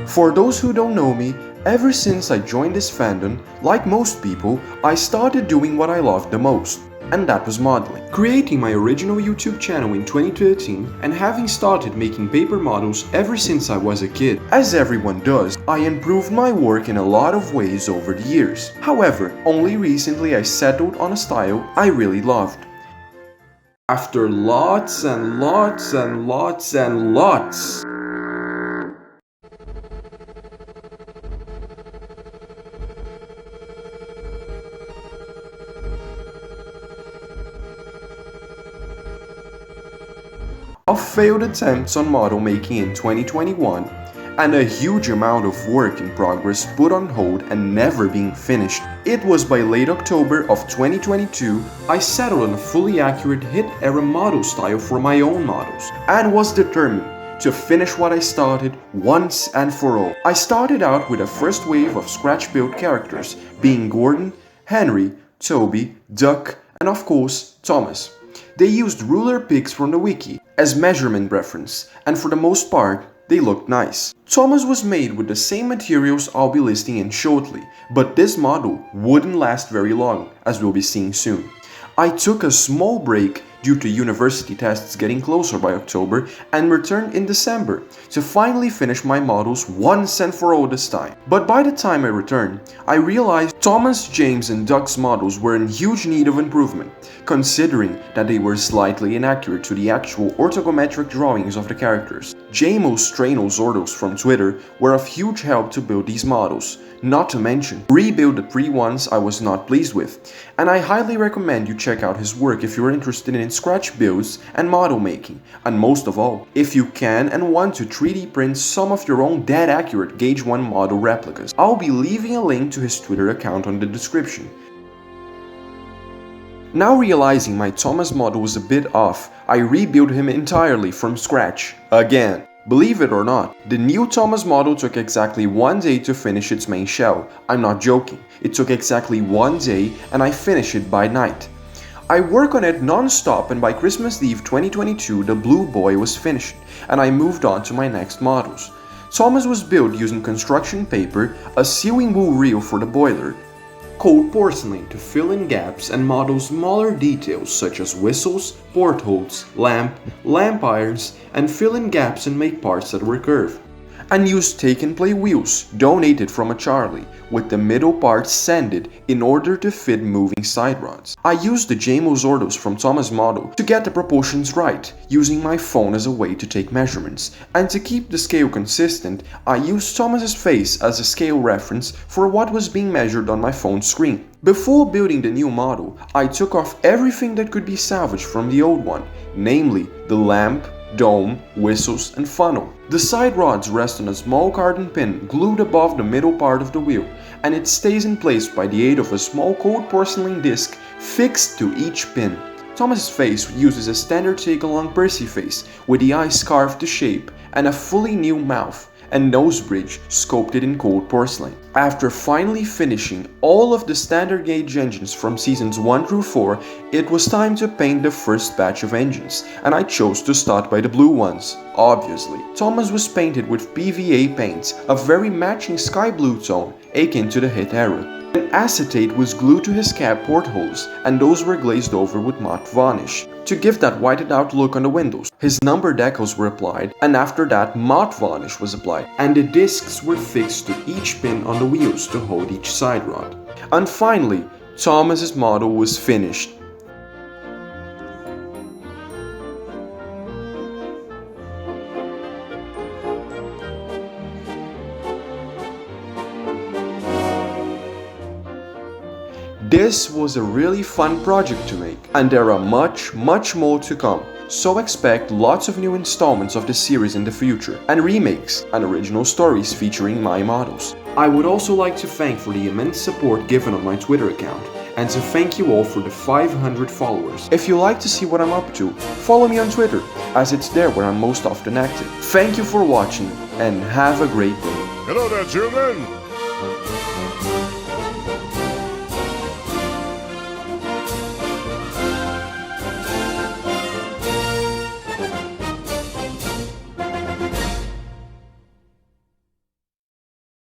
For those who don't know me, ever since I joined this fandom, like most people, I started doing what I loved the most, and that was modeling. Creating my original YouTube channel in 2013 and having started making paper models ever since I was a kid. As everyone does, I improved my work in a lot of ways over the years. However, only recently I settled on a style I really loved. After lots and lots and lots and lots of failed attempts on model making in 2021, and a huge amount of work in progress put on hold and never being finished, it was by late October of 2022 I settled on a fully accurate hit-era model style for my own models, and was determined to finish what I started once and for all. I started out with a first wave of scratch-built characters, being Gordon, Henry, Toby, Duck, and of course, Thomas. They used ruler pics from the wiki as measurement reference, and for the most part, they looked nice. Thomas was made with the same materials I'll be listing in shortly, but this model wouldn't last very long, as we'll be seeing soon. I took a small break due to university tests getting closer by October and returned in December to finally finish my models once and for all this time. But by the time I returned, I realized Thomas, James and Duck's models were in huge need of improvement, considering that they were slightly inaccurate to the actual orthogometric drawings of the characters. JMO_Strano_Zordos from Twitter were of huge help to build these models, not to mention rebuild the pre-ones I was not pleased with, and I highly recommend you check out his work if you're interested in scratch builds and model making, and most of all, if you can and want to 3D print some of your own dead accurate Gauge 1 model replicas. I'll be leaving a link to his Twitter account on the description. Now realizing my Thomas model was a bit off, I rebuilt him entirely from scratch, again. Believe it or not, the new Thomas model took exactly 1 day to finish its main shell. I'm not joking, it took exactly 1 day and I finished it by night. I work on it non-stop, and by Christmas Eve 2022 the blue boy was finished and I moved on to my next models. Thomas was built using construction paper, a sewing wool reel for the boiler, cold porcelain to fill in gaps and model smaller details such as whistles, portholes, lamp irons, and fill in gaps and make parts that were curved. And used take-and-play wheels donated from a Charlie, with the middle part sanded in order to fit moving side rods. I used the JMO_Zordos from Thomas' model to get the proportions right, using my phone as a way to take measurements, and to keep the scale consistent, I used Thomas's face as a scale reference for what was being measured on my phone screen. Before building the new model, I took off everything that could be salvaged from the old one, namely the lamp, dome, whistles, and funnel. The side rods rest on a small carbon pin glued above the middle part of the wheel, and it stays in place by the aid of a small cold porcelain disc fixed to each pin. Thomas's face uses a standard take-along Percy face with the eyes carved to shape and a fully new mouth and nose bridge sculpted in cold porcelain. After finally finishing all of the standard gauge engines from seasons 1 through 4, it was time to paint the first batch of engines, and I chose to start by the blue ones, obviously. Thomas was painted with PVA paints, a very matching sky blue tone, akin to the hit era. An acetate was glued to his cab portholes, and those were glazed over with matte varnish to give that whited out look on the windows. His number decals were applied, and after that matte varnish was applied, and the discs were fixed to each pin on the wheels to hold each side rod. And finally, Thomas's model was finished. This was a really fun project to make, and there are much more to come, so expect lots of new installments of the series in the future, and remakes and original stories featuring my models. I would also like to thank for the immense support given on my Twitter account, and to thank you all for the 500 followers. If you like to see what I'm up to, follow me on Twitter, as it's there where I'm most often active. Thank you for watching, and have a great day. Hello there, children!